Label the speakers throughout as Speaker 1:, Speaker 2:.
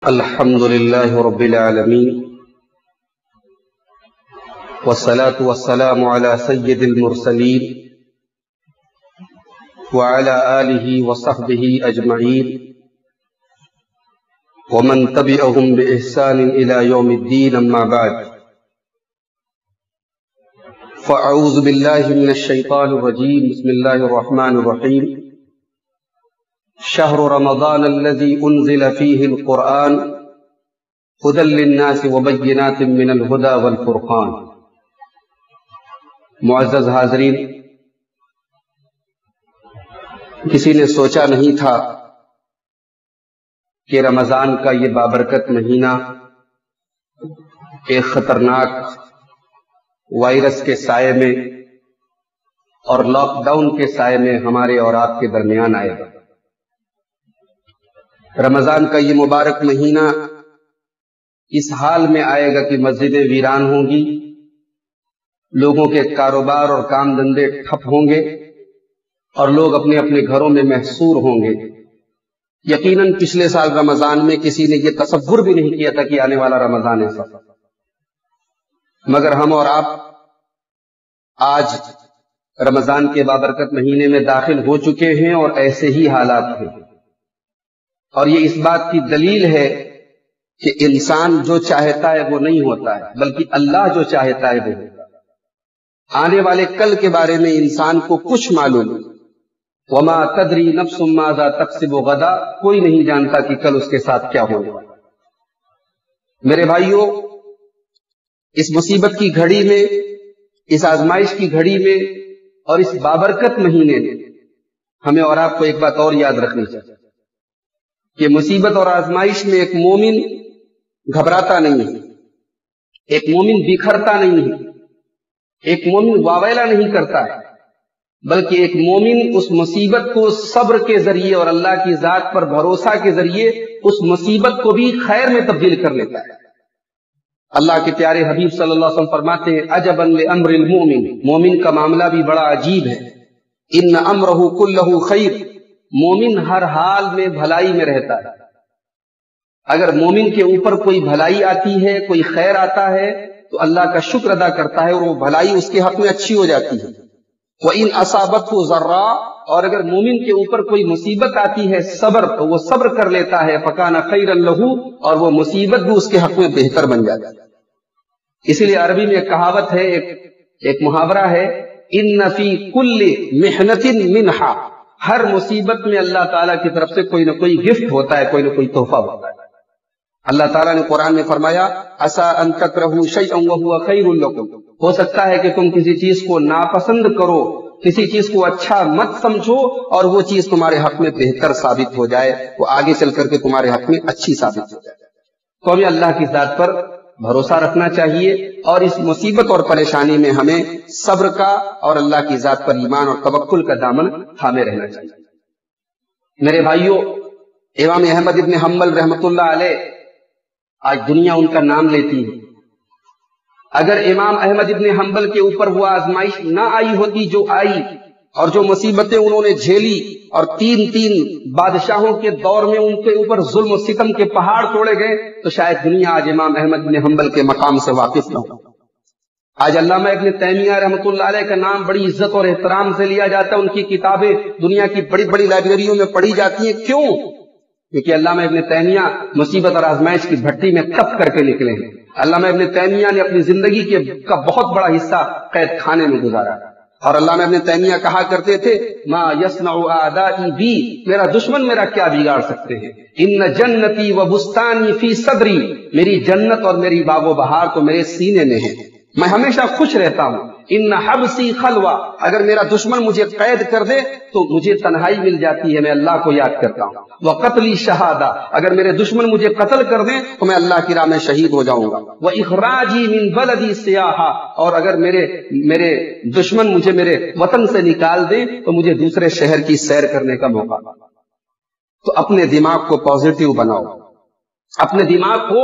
Speaker 1: الحمد لله رب العالمين والصلاة والسلام على سيد المرسلين وعلى آله وصحبه أجمعين ومن تبعهم بإحسان إلى يوم الدين أما بعد فأعوذ بالله من الشيطان الرجيم بسم الله الرحمن الرحيم شهر رمضان الذي أنزل فيه القرآن هدى للناس وبينات من الهدى والفرقان۔ معزز حاضرین، کسی نے سوچا نہیں تھا کہ رمضان کا یہ بابرکت مہینہ ایک خطرناک وائرس کے سائے میں اور لاک ڈاؤن کے سائے میں ہمارے اور آپ کے درمیان آئے گا۔ رمضان کا یہ مبارک مہینہ اس حال میں آئے گا کہ مسجدیں ویران ہوں گی، لوگوں کے کاروبار اور کام دھندے ٹھپ ہوں گے اور لوگ اپنے اپنے گھروں میں محصور ہوں گے۔ یقیناً پچھلے سال رمضان میں کسی نے یہ تصور بھی نہیں کیا تھا کہ آنے والا رمضان ایسا، مگر ہم اور آپ آج رمضان کے بابرکت مہینے میں داخل ہو چکے ہیں اور ایسے ہی حالات ہیں، اور یہ اس بات کی دلیل ہے کہ انسان جو چاہتا ہے وہ نہیں ہوتا ہے، بلکہ اللہ جو چاہتا ہے وہ ہوتا ہے۔ آنے والے کل کے بارے میں انسان کو کچھ معلوم نہیں، وما تدری نفس ماذا تکسب غدا، کوئی نہیں جانتا کہ کل اس کے ساتھ کیا ہونے والا۔ میرے بھائیوں، اس مصیبت کی گھڑی میں، اس آزمائش کی گھڑی میں اور اس بابرکت مہینے میں ہمیں اور آپ کو ایک بات اور یاد رکھنی چاہیے کہ مصیبت اور آزمائش میں ایک مومن گھبراتا نہیں ہے، ایک مومن بکھرتا نہیں ہے، ایک مومن واویلا نہیں کرتا ہے، بلکہ ایک مومن اس مصیبت کو صبر کے ذریعے اور اللہ کی ذات پر بھروسہ کے ذریعے اس مصیبت کو بھی خیر میں تبدیل کر لیتا ہے۔ اللہ کے پیارے حبیب صلی اللہ علیہ وسلم فرماتے ہیں عجبا لامر المؤمن، مومن کا معاملہ بھی بڑا عجیب ہے، ان امرہ کلہ خیر، مومن ہر حال میں بھلائی میں رہتا ہے۔ اگر مومن کے اوپر کوئی بھلائی آتی ہے، کوئی خیر آتا ہے تو اللہ کا شکر ادا کرتا ہے اور وہ بھلائی اس کے حق میں اچھی ہو جاتی ہے۔ وَإِنْ أَصَابَتْهُ ضَرَّاءٌ، اور اگر مومن کے اوپر کوئی مصیبت آتی ہے صبر، تو وہ صبر کر لیتا ہے فَكَانَ خَيْرًا لَهُ، اور وہ مصیبت بھی اس کے حق میں بہتر بن جاتی ہے۔ اسی لیے عربی میں ایک کہاوت ہے، ایک محاورہ ہے، إِنَّ فِي كُلِّ مِحْنَةٍ مِنْحَةٍ، ہر مصیبت میں اللہ تعالیٰ کی طرف سے کوئی نہ کوئی گفٹ ہوتا ہے، کوئی نہ کوئی تحفہ ہوتا ہے۔ اللہ تعالیٰ نے قرآن میں فرمایا عَسَىٰ أَن تَكْرَهُوا شَيْئًا وَهُوَ خَيْرٌ لَكُمْ، ہو سکتا ہے کہ تم کسی چیز کو ناپسند کرو، کسی چیز کو اچھا مت سمجھو اور وہ چیز تمہارے حق میں بہتر ثابت ہو جائے، وہ آگے چل کر کے تمہارے حق میں اچھی ثابت ہو جائے۔ تو ہمیں اللہ کی ذات پر بھروسہ رکھنا چاہیے اور اس مصیبت اور پریشانی میں ہمیں صبر کا اور اللہ کی ذات پر ایمان اور توکل کا دامن تھامے رہنا چاہیے۔ میرے بھائیوں، امام احمد ابن حنبل رحمۃ اللہ علیہ، آج دنیا ان کا نام لیتی ہے۔ اگر امام احمد ابن حنبل کے اوپر وہ آزمائش نہ آئی ہوتی جو آئی، اور جو مصیبتیں انہوں نے جھیلی، اور تین بادشاہوں کے دور میں ان کے اوپر ظلم و ستم کے پہاڑ توڑے گئے، تو شاید دنیا آج امام احمد ابن حنبل کے مقام سے واقف نہ ہو۔ آج علامہ ابن تیمیہ رحمۃ اللہ علیہ کا نام بڑی عزت اور احترام سے لیا جاتا ہے، ان کی کتابیں دنیا کی بڑی بڑی لائبریریوں میں پڑھی جاتی ہیں۔ کیوں؟ کیونکہ علامہ ابن تیمیہ مصیبت اور آزمائش کی بھٹی میں تپ کر کے نکلے ہیں۔ علامہ ابن تیمیہ نے اپنی زندگی کا بہت بڑا حصہ قید خانے میں گزارا، اور علامہ ابن تیمیہ کہا کرتے تھے ما یصنع اعدائی بی، میرا دشمن میرا کیا بگاڑ سکتے ہیں، ان جنتی و بستانی فی صدری، میری جنت اور میری باغ و بہار تو میرے سینے میں ہے، میں ہمیشہ خوش رہتا ہوں۔ ان حبسی خلوہ، اگر میرا دشمن مجھے قید کر دے تو مجھے تنہائی مل جاتی ہے، میں اللہ کو یاد کرتا ہوں۔ وقتلی شہادہ، اگر میرے دشمن مجھے قتل کر دیں تو میں اللہ کی راہ میں شہید ہو جاؤں گا۔ واخراجی من بلدی سیاحہ، اور اگر میرے دشمن مجھے میرے وطن سے نکال دیں تو مجھے دوسرے شہر کی سیر کرنے کا موقع۔ تو اپنے دماغ کو پازیٹیو بناؤ، اپنے دماغ کو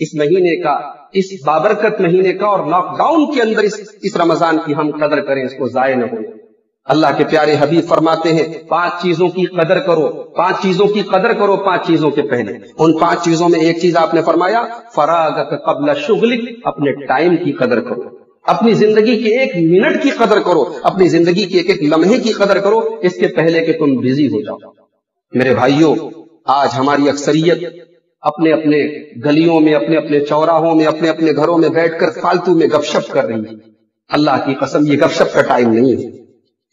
Speaker 1: اس مہینے کا, اس بابرکت مہینے کا اور لاک ڈاؤن کے اندر اس رمضان کی ہم قدر کریں, اس کو ضائع نہ ہو. اللہ کے پیارے حبیب فرماتے ہیں 5 چیزوں کی قدر کرو, 5 چیزوں کی قدر کرو 5 چیزوں کے پہلے. ان 5 چیزوں میں ایک چیز آپ نے فرمایا فراغت قبل شغلک, اپنے ٹائم کی قدر کرو, اپنی زندگی کے 1 منٹ کی قدر کرو, اپنی زندگی کے ایک لمحے کی قدر کرو اس کے پہلے کہ تم بزی ہو جاؤ. میرے بھائیوں, آج ہماری اکثریت اپنے اپنے گلیوں میں, اپنے اپنے چوراہوں میں, اپنے اپنے گھروں میں بیٹھ کر فالتو میں گپ شپ کر رہی ہے. اللہ کی قسم یہ گپ شپ کا ٹائم نہیں ہے,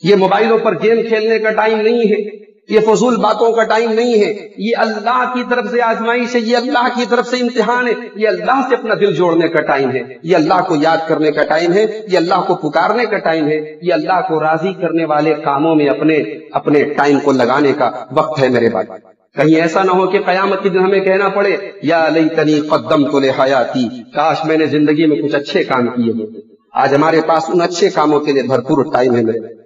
Speaker 1: یہ موبائلوں پر گیم کھیلنے کا ٹائم نہیں ہے, یہ فضول باتوں کا ٹائم نہیں ہے. یہ اللہ کی طرف سے آزمائش ہے, یہ اللہ کی طرف سے امتحان ہے. یہ اللہ سے اپنا دل جوڑنے کا ٹائم ہے, یہ اللہ کو یاد کرنے کا ٹائم ہے, یہ اللہ کو پکارنے کا ٹائم ہے, یہ اللہ کو راضی کرنے والے کاموں میں اپنے ٹائم کو لگانے کا وقت ہے. میرے بھائی, کہیں ایسا نہ ہو کہ قیامت کے دن ہمیں کہنا پڑے یا لیتنی قدمت لحیاتی, کاش میں نے زندگی میں کچھ اچھے کام کیے ہوتے. آج ہمارے پاس ان اچھے کاموں کے لیے بھرپور ٹائم ہے. میرے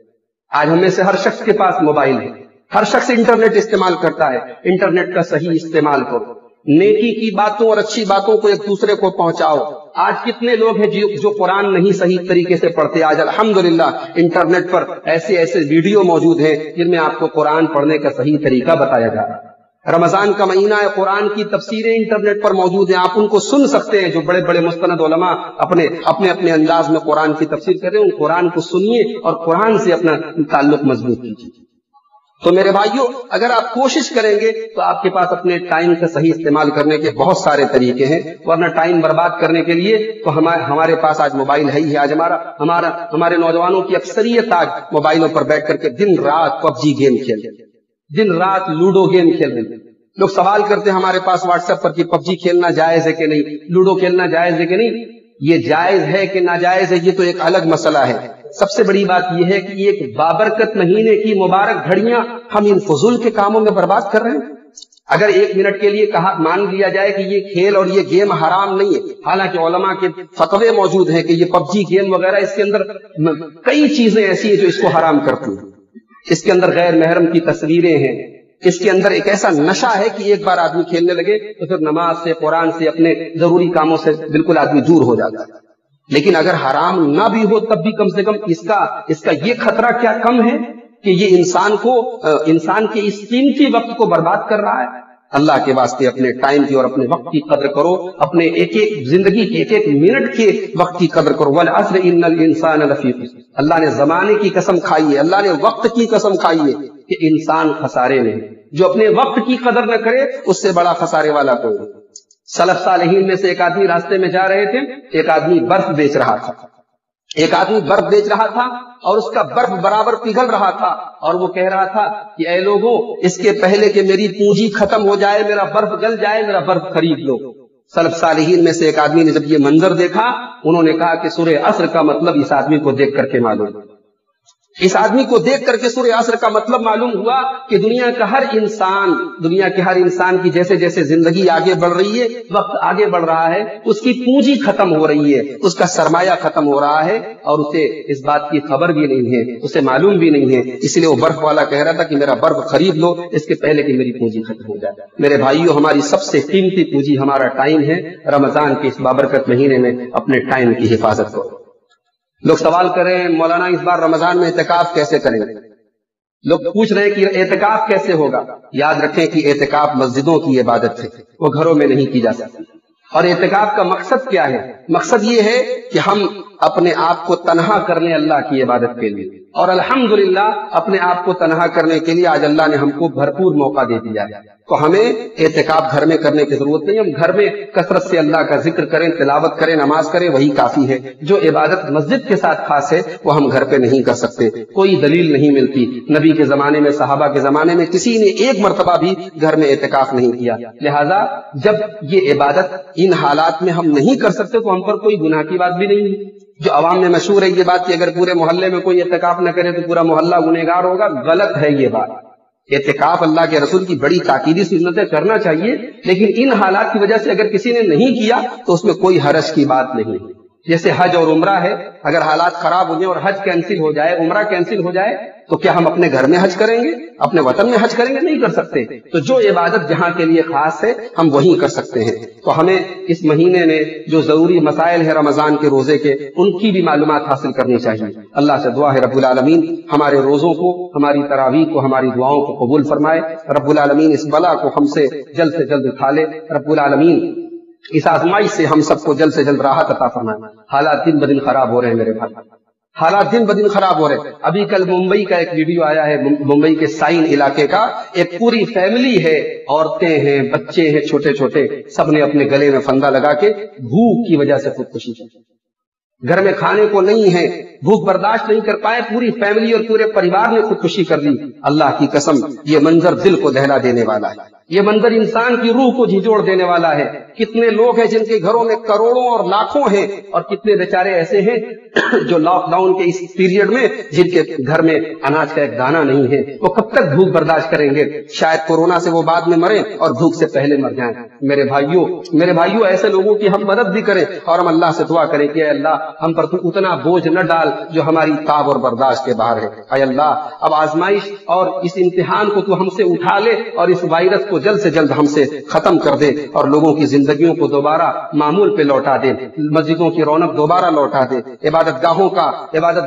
Speaker 1: آج ہم میں سے ہر شخص کے پاس موبائل ہے, ہر شخص انٹرنیٹ استعمال کرتا ہے. انٹرنیٹ کا صحیح استعمال کرو, نیکی کی باتوں اور اچھی باتوں کو ایک دوسرے کو پہنچاؤ. آج کتنے لوگ ہیں جو قرآن نہیں صحیح طریقے سے پڑھتے. آج الحمدللہ انٹرنیٹ پر ایسے ویڈیو موجود ہیں جن میں آپ کو قرآن پڑھنے کا صحیح طریقہ بتایا جا رہا ہے. رمضان کا مہینہ ہے, قرآن کی تفسیریں انٹرنیٹ پر موجود ہیں, آپ ان کو سن سکتے ہیں. جو بڑے بڑے مستند علماء اپنے انداز میں قرآن کی تفسیر کر رہے ہیں, ان قرآن کو سنیے اور قرآن سے اپنا تعلق مضبوط کیجیے. تو میرے بھائیوں, اگر آپ کوشش کریں گے تو آپ کے پاس اپنے ٹائم کا صحیح استعمال کرنے کے بہت سارے طریقے ہیں. ورنہ ٹائم برباد کرنے کے لیے تو ہمارے پاس آج موبائل ہے ہی ہے. آج ہمارے نوجوانوں کی اکثریت آج موبائلوں پر بیٹھ کر کے دن رات PUBG گیم کھیل رہے ہیں, دن رات لوڈو گیم کھیل رہے ہیں. لوگ سوال کرتے ہیں ہمارے پاس واٹس ایپ پر کہ PUBG کھیلنا جائز ہے کہ نہیں, لوڈو کھیلنا جائز ہے کہ نہیں. یہ جائز ہے کہ ناجائز ہے یہ تو ایک الگ مسئلہ ہے. سب سے بڑی بات یہ ہے کہ ایک بابرکت مہینے کی مبارک گھڑیاں ہم ان فضول کے کاموں میں برباد کر رہے ہیں. اگر 1 منٹ کے لیے مان لیا جائے کہ یہ کھیل اور یہ گیم حرام نہیں ہے, حالانکہ علماء کے فتوے موجود ہیں کہ یہ PUBG گیم وغیرہ اس کے اندر کئی چیزیں ایسی ہیں جو اس کو حرام کرتی ہیں. اس کے اندر غیر محرم کی تصویریں ہیں, اس کے اندر ایک ایسا نشہ ہے کہ ایک بار آدمی کھیلنے لگے تو پھر نماز سے, قرآن سے, اپنے ضروری کاموں سے بالکل آدمی دور ہو جاتا ہے. لیکن اگر حرام نہ بھی ہو تب بھی کم سے کم اس کا یہ خطرہ کیا کم ہے کہ یہ انسان کے اس قیمتی وقت کو برباد کر رہا ہے. اللہ کے واسطے اپنے ٹائم کی اور اپنے وقت کی قدر کرو, اپنے ایک زندگی کے ایک منٹ کے وقت کی قدر کرو. والعصر ان الانسان لفی خسر, اللہ نے زمانے کی قسم کھائی ہے, اللہ نے وقت کی قسم کھائی ہے کہ انسان خسارے میں ہے. جو اپنے وقت کی قدر نہ کرے اس سے بڑا خسارے والا کوئی نہیں. سلف صالحین میں سے ایک آدمی راستے میں جا رہے تھے, ایک آدمی برف بیچ رہا تھا, اور اس کا برف برابر پگھل رہا تھا, اور وہ کہہ رہا تھا کہ اے لوگوں, اس کے پہلے کہ میری پونجی ختم ہو جائے, میرا برف گل جائے, میرا برف خرید لو. سلف صالحین میں سے ایک آدمی نے جب یہ منظر دیکھا, انہوں نے کہا کہ سورہ عصر کا مطلب اس آدمی کو دیکھ کر کے معلوم, اس آدمی کو دیکھ کر کے سورہ عصر کا مطلب معلوم ہوا کہ دنیا کے ہر انسان کی جیسے جیسے زندگی آگے بڑھ رہی ہے, وقت آگے بڑھ رہا ہے, اس کی پونجی ختم ہو رہی ہے, اس کا سرمایہ ختم ہو رہا ہے, اور اسے اس بات کی خبر بھی نہیں ہے, اسے معلوم بھی نہیں ہے. اس لیے وہ برف والا کہہ رہا تھا کہ میرا برف خرید لو اس کے پہلے کہ میری پونجی ختم ہو جائے. میرے بھائیوں, ہماری سب سے قیمتی پونجی ہمارا ٹائم ہے. رمضان کے اس بابرکت مہینے میں اپنے ٹائم کی حفاظت کرو. لوگ سوال کر رہے ہیں مولانا اس بار رمضان میں اعتکاف کیسے کریں گے. لوگ پوچھ رہے ہیں کہ اعتکاف کیسے ہوگا. یاد رکھیں کہ اعتکاف مسجدوں کی عبادت ہے, وہ گھروں میں نہیں کی جا سکتی. اور اعتکاف کا مقصد کیا ہے؟ مقصد یہ ہے کہ ہم اپنے آپ کو تنہا کر لیں اللہ کی عبادت کے لیے. اور الحمدللہ اپنے آپ کو تنہا کرنے کے لیے آج اللہ نے ہم کو بھرپور موقع دے دیا ہے. تو ہمیں اعتکاف گھر میں کرنے کی ضرورت نہیں. ہم گھر میں کثرت سے اللہ کا ذکر کریں, تلاوت کریں, نماز کریں, وہی کافی ہے. جو عبادت مسجد کے ساتھ خاص ہے وہ ہم گھر پہ نہیں کر سکتے. کوئی دلیل نہیں ملتی. نبی کے زمانے میں, صحابہ کے زمانے میں کسی نے ایک مرتبہ بھی گھر میں اعتکاف نہیں کیا. لہذا جب یہ عبادت ان حالات میں ہم نہیں کر سکتے تو ہم پر کوئی گناہ کی بات بھی نہیں ہے. جو عوام میں مشہور ہے یہ بات کہ اگر پورے محلے میں کوئی اعتکاف نہ کرے تو پورا محلہ گنہگار ہوگا, غلط ہے یہ بات. اعتکاف اللہ کے رسول کی بڑی تاکیدی سنت ہے, کرنا چاہیے, لیکن ان حالات کی وجہ سے اگر کسی نے نہیں کیا تو اس میں کوئی حرج کی بات نہیں. جیسے حج اور عمرہ ہے، اگر حالات خراب ہو جائیں اور حج کینسل ہو جائے، عمرہ کینسل ہو جائے، تو کیا ہم اپنے گھر میں حج کریں گے؟ اپنے وطن میں حج کریں گے؟ نہیں کر سکتے۔ تو جو عبادت جہاں کے لیے خاص ہے ہم وہیں کر سکتے ہیں۔ تو ہمیں اس مہینے میں جو ضروری مسائل ہے رمضان کے روزے کے، ان کی بھی معلومات حاصل کرنی چاہیے۔ اللہ سے دعا ہے رب العالمین ہمارے روزوں کو، ہماری تراویح کو، ہماری دعاؤں کو قبول فرمائے۔ رب العالمین اس بلا کو ہم سے جلد اٹھا لے۔ رب العالمین اس آزمائش سے ہم سب کو جلد سے جلد راحت عطا فرمائے۔ حالات دن بدن خراب ہو رہے ہیں میرے بھائی، حالات دن بدن خراب ہو رہے ہیں۔ ابھی کل ممبئی کا ایک ویڈیو آیا ہے، ممبئی کے سائن علاقے کا، ایک پوری فیملی ہے، عورتیں ہیں، بچے ہیں چھوٹے چھوٹے، سب نے اپنے گلے میں پھندا لگا کے بھوک کی وجہ سے خودکشی کی۔ گھر میں کھانے کو نہیں ہے، بھوک برداشت نہیں کر پائے، پوری فیملی اور پورے پریوار نے خودکشی کر لی۔ اللہ کی قسم یہ منظر دل کو دہلا دینے والا ہے، یہ منظر انسان کی روح کو جھنجھوڑ دینے والا ہے۔ کتنے لوگ ہیں جن کے گھروں میں کروڑوں اور لاکھوں ہیں، اور کتنے بیچارے ایسے ہیں جو لاک ڈاؤن کے اس پیریڈ میں جن کے گھر میں اناج کا ایک دانہ نہیں ہے۔ وہ کب تک بھوک برداشت کریں گے؟ شاید کورونا سے وہ بعد میں مریں اور بھوک سے پہلے مر جائیں۔ میرے بھائیوں ایسے لوگوں کی ہم مدد بھی کریں اور ہم اللہ سے دعا کریں کہ اے اللہ ہم پر تو اتنا بوجھ نہ ڈال جو ہماری طاق اور برداشت کے باہر ہے۔ اے اللہ اب آزمائش اور اس امتحان کو تو ہم سے اٹھا لے اور اس وائرس کو جلد سے جلد ہم سے ختم کر دے اور لوگوں کی زندگیوں کو دوبارہ معمول پہ لوٹا دے، مسجدوں کی رونق دوبارہ لوٹا دے، عبادت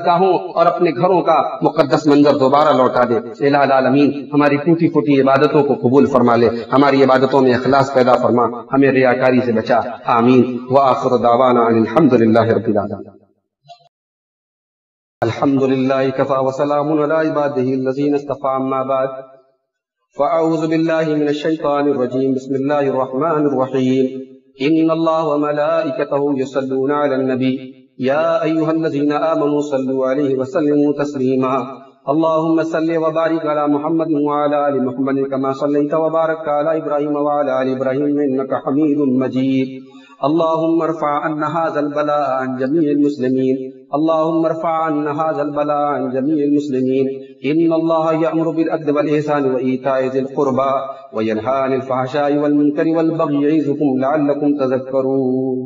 Speaker 1: گاہوں اور اپنے گھروں کا مقدس منظر دوبارہ لوٹا دے۔ الہ العالمین ہماری ٹوٹی پھوٹی عبادتوں کو قبول فرما لے، ہماری عبادتوں میں اخلاص پیدا فرما، ہمیں ریاکاری سے بچا، آمین۔ وآخر دعوانا ان الحمدللہ رب العالمین۔ الحمد للہ کفا وسلام علی عبادہ الذین اصطفى، اما بعد فاعوذ باللہ من الشیطان الرجیم، بسم اللہ الرحمن الرحیم۔ ان اللہ وملائکتہ یصلون علی النبی یا ایھا الذین آمنوا صلوا علیہ وسلموا تسلیما۔ اللهم صل وبارك على محمد وعلى آل محمد كما صليت وباركت على إبراهيم وعلى آل إبراهيم إنك حميد مجيد۔ اللهم ارفع عنا هذا البلاء عن جميع المسلمين، اللهم ارفع عنا هذا البلاء عن جميع المسلمين۔ إن الله يأمر بالعدل والإحسان وإيتاء ذي القربى وينهى عن الفحشاء والمنكر والبغي يعظكم لعلكم تذكرون۔